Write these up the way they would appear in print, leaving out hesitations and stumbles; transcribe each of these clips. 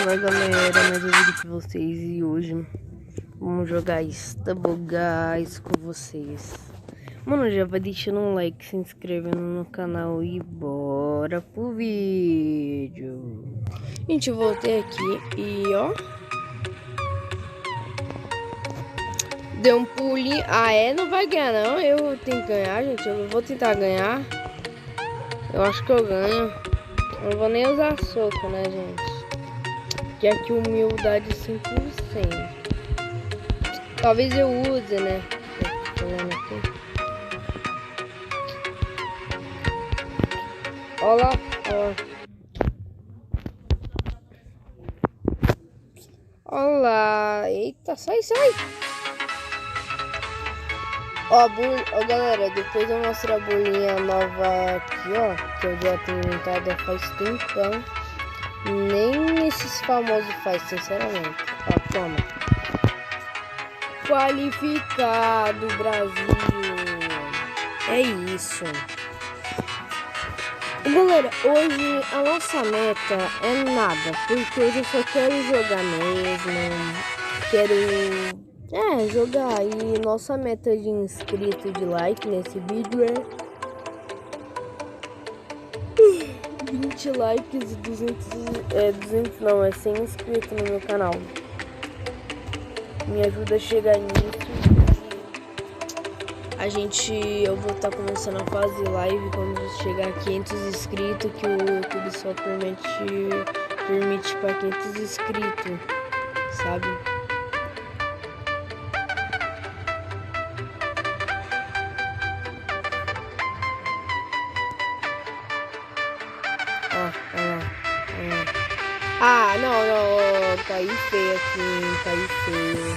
Fala galera, mais um vídeo com vocês e hoje vamos jogar Stumble Guys com vocês. Mano, já vai deixando um like, se inscrevendo no canal e bora pro vídeo. Gente, eu voltei aqui e ó, deu um pulinho. Ah é? Não vai ganhar não, eu tenho que ganhar, gente, eu vou tentar ganhar. Eu acho que eu ganho. Eu não vou nem usar soco, né, gente? Já que humildade 100%. Talvez eu use, né? Olha lá, ó. Olha lá. Eita, sai, sai. Ó, galera, depois eu mostro a bolinha nova aqui, ó. Que eu já tenho inventado faz tempão. Nem esses famosos faz, sinceramente. Ó, toma. Qualificado, Brasil. É isso. Galera, hoje a nossa meta é nada. Porque hoje eu só quero jogar mesmo. Quero jogar. E nossa meta de inscrito, de like nesse vídeo é 20 likes e 200 não, é 100 inscritos no meu canal. Me ajuda a chegar nisso. Eu vou estar começando a fazer live quando chegar a 500 inscritos, que o YouTube só permite para 500 inscritos, sabe? Ah, não, caí feio aqui, caí feio.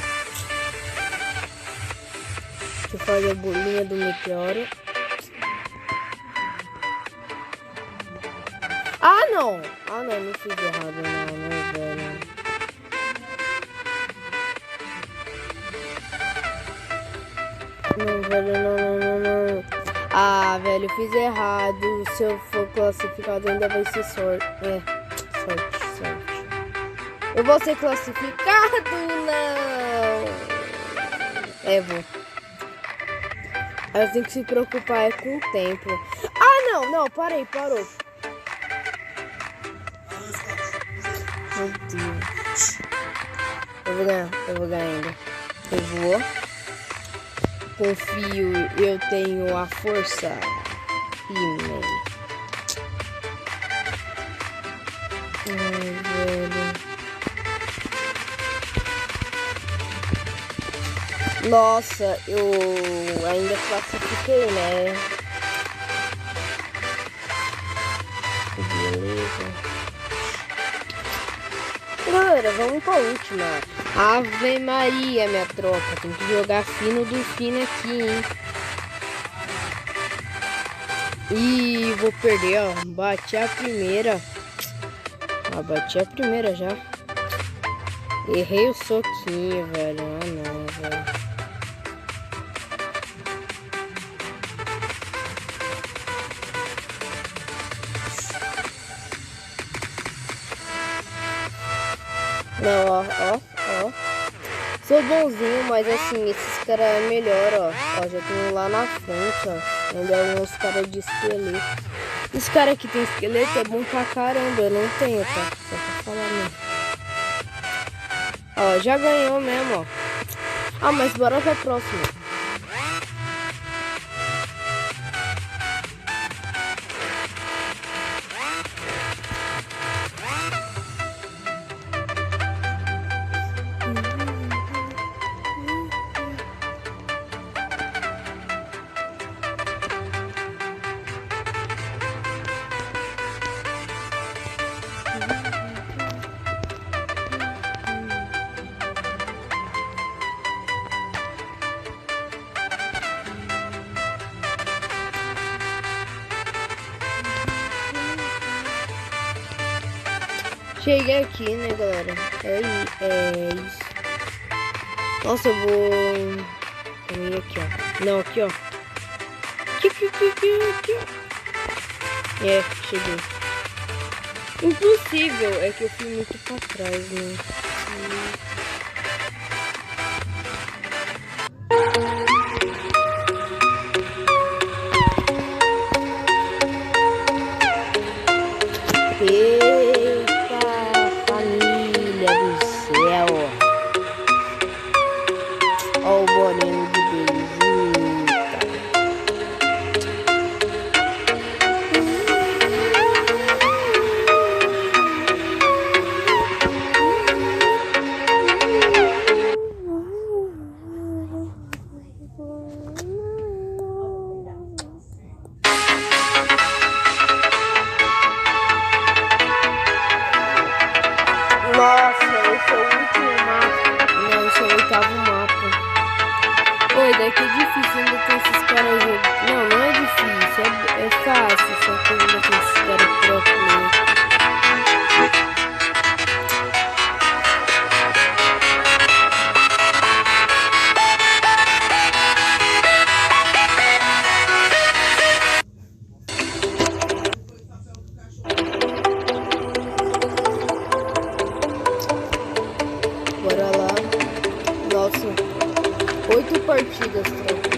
Deixa eu fazer a bolinha do meteoro. Não fiz errado, não, velho. Não, velho, não. Ah, velho, eu fiz errado. Se eu for classificado ainda vai ser sorte. Sorte. Eu vou ser classificado, não. Vou. Eu tenho que se preocupar com o tempo. Não, parou. Meu Deus. Eu vou ganhar ainda. Eu vou. Confio, eu tenho a força. Velho. Nossa, eu ainda classifiquei, né? Beleza. Galera, vamos pra última. Ave Maria, minha tropa. Tem que jogar fino do fino aqui, hein? Ih, vou perder, ó. Bati a primeira. Bati a primeira já. Errei o soquinho, velho. Não, velho. Não, ó. Sou bonzinho, mas assim, esses caras é melhor, ó. Já tem lá na frente, ó. Ainda uns caras de esqueleto. Esse cara que tem esqueleto é bom pra caramba. Eu não tenho, tá? Só pra falar mesmo. Ó, já ganhou mesmo, ó. Mas bora pra próxima. Cheguei aqui, né, galera? É isso. Nossa, eu vou... Aqui, ó. Não, aqui, ó. Aqui, ó. Cheguei. Impossível, é que eu fui muito pra trás, né? Eita, família do céu! Ó o Boninho de Beijinho. Nossa, esse é o último mapa. Não, esse é o oitavo mapa. Oi, daqui é difícil, ainda tem esses caras jogando. Não, não é difícil, é fácil, só que ainda tem esses caras pro player. Bora lá. Nossa, 8 partidas, tropa.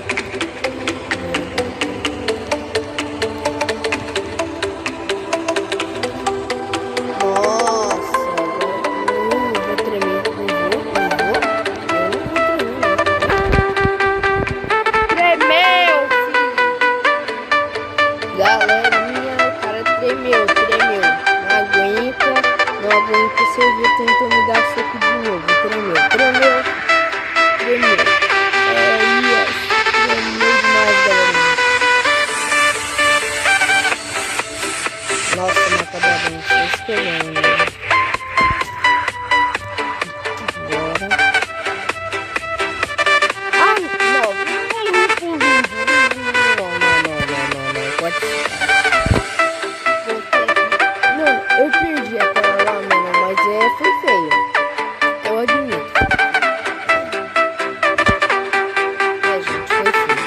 Nossa, agora vou tremer. Eu não vou tremer. Tremeu, filho. Galerinha, o cara tremeu. Não aguenta, você viu, tentou me dar soco de novo. Tremeu. Tremeu demais, galerinha. Nossa, mata da gente, tô esperando. Bora. Ah, não. Não. Pode ficar. Mano, eu perdi aquela lá, mano, mas foi feio. Eu admito. Gente, foi feio.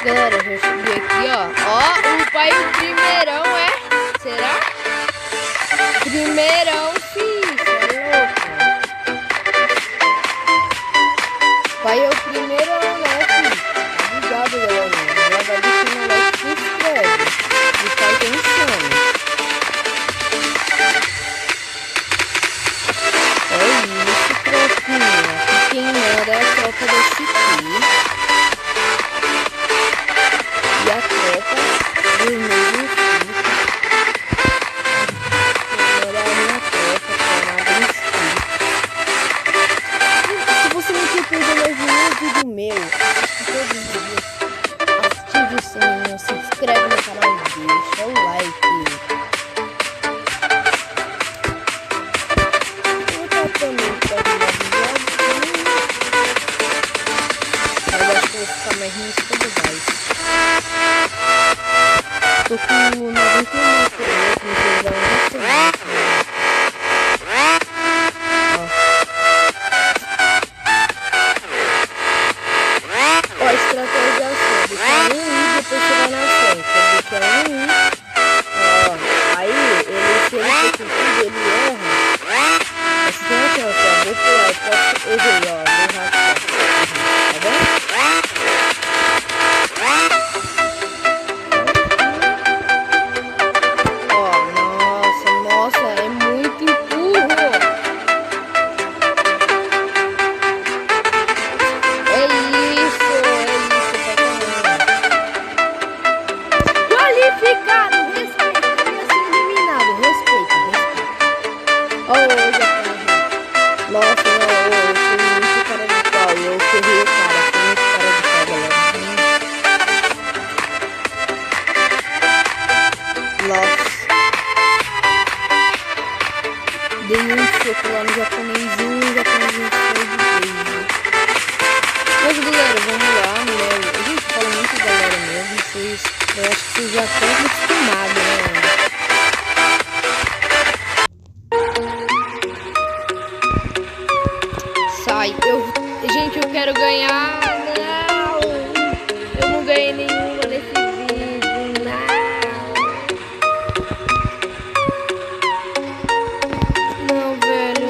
Galera, já cheguei aqui, ó. Ó, o pai o primeirão, é? Será? Primeirão, filho. Você é louco. Pai é o primeirão, né, filho? Obrigado, galera. Já vai deixando o like, se inscreve. E tá atenção. É isso, tropinha. E quem era a tropa da Chiqui. E a tropa do mesmo filho. Era a minha tropa, chamada inscrito. Se você não quer perder mais nenhum vídeo meu, assiste todos os vídeos, ative o sininho, se inscreve no canal e deixa o like. Eu tô também fazendo avisado. Eu acho que eu vou ficar mais nisso quando vai. Tô com 99 por outro, me pegar um excelente. Ó, a estratégia assim, deixar um ir, depois chegar na frente. Deixar um ir, ó, aí ele, se ele for com tudo, ele erra. Mas se tem a chance, ó, vou pular, eu posso, errei, ó, vou rasgar, tá bom? Nossa, é muito burro. É isso, qualificado, respeita, ia ser eliminado, respeita. Oh, eu já fui. Nossa, não, eu fui muito cara de pau, eu ferrei o cara, fui muito cara de pau, galera. Nossa. Dei um soco lá no japonesinho e o japonesinho foi de beijo. Mas galera, vamos lá, né? A gente fala muito galera mesmo, eu acho que vocês já estão acostumados, né? gente, eu quero ganhar. Não! Eu não ganhei nenhuma nesse vídeo. Não! Não, velho,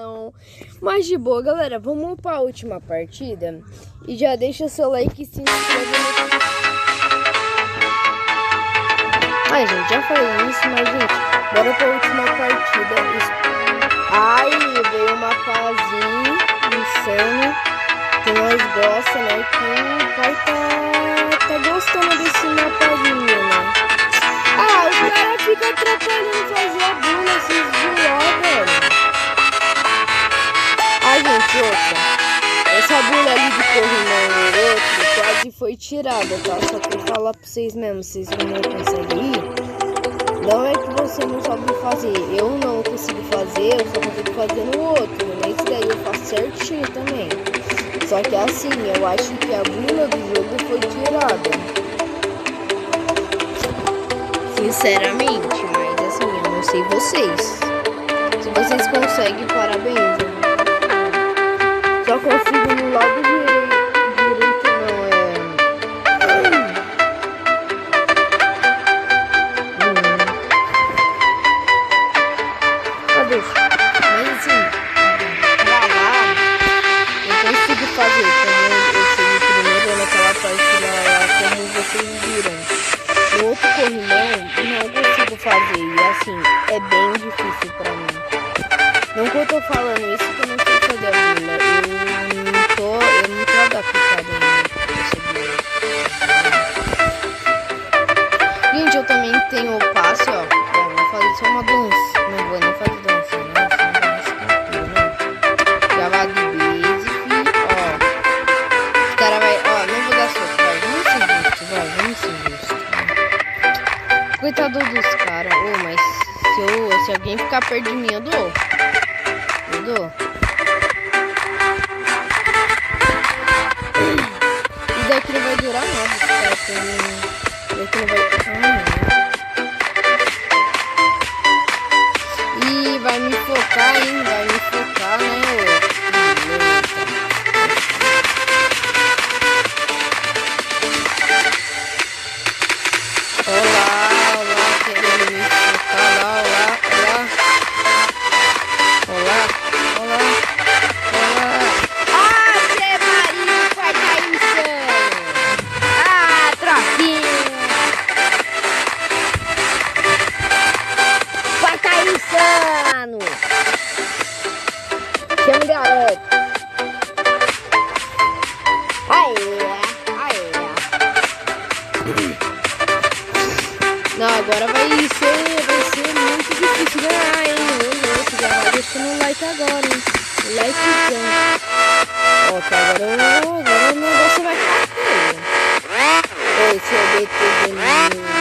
não. Mas de boa, galera, vamos para a última partida. E já deixa seu like e se inscreve no... Ai, gente, já falei isso, mas, gente, bora pra última partida. Ai, veio uma pazinha insana que nós gostamos, né? Que o pai tá gostando desse mapazinho, né? Ah, o cara fica atrapalhando fazer a bula, esses viló, velho. Ai, gente, outra. Essa bula ali de corrimão e outro quase foi tirada, tá? Só que eu falar pra vocês mesmo, vocês não conseguem ir. Não é que você não sabe fazer. Eu não consigo fazer, eu só consigo fazer no outro. Nesse daí eu faço certinho também. Só que assim, eu acho que a bula do jogo foi tirada. Sinceramente, mas assim, eu não sei vocês. Se vocês conseguem, parabéns. Só consigo no lado direito não Cadê? Mas assim, pra lá, eu consigo fazer, como eu cheguei primeiro naquela parte lá, como vocês viram. No outro corrimão, não consigo fazer, e assim, é bem difícil pra mim. Não que eu tô falando isso, que eu não sei fazer a bula. Eu não tô adaptado ainda. Gente, eu também tenho o passe, ó. Vou fazer só uma dança. Não vou nem fazer dança, né? Só uma dança, né? Já vai de base, ó. Os caras vai, ó, não vou dar soco, vai. Vamos ser justos. Coitado dos caras. Mas se alguém ficar perto de mim, eu dou. E daqui não vai durar nada, cara. Daqui não vai... E vai me focar, hein? Vai me focar, né? Olá, querendo me focar lá, olá. Insano! Chama garoto! Não, agora vai ser muito difícil ganhar, hein? Eu já vai deixando o like agora, hein? O likezão. Ó, que agora o negócio vai ficar feio. Oi, seu BT de mim.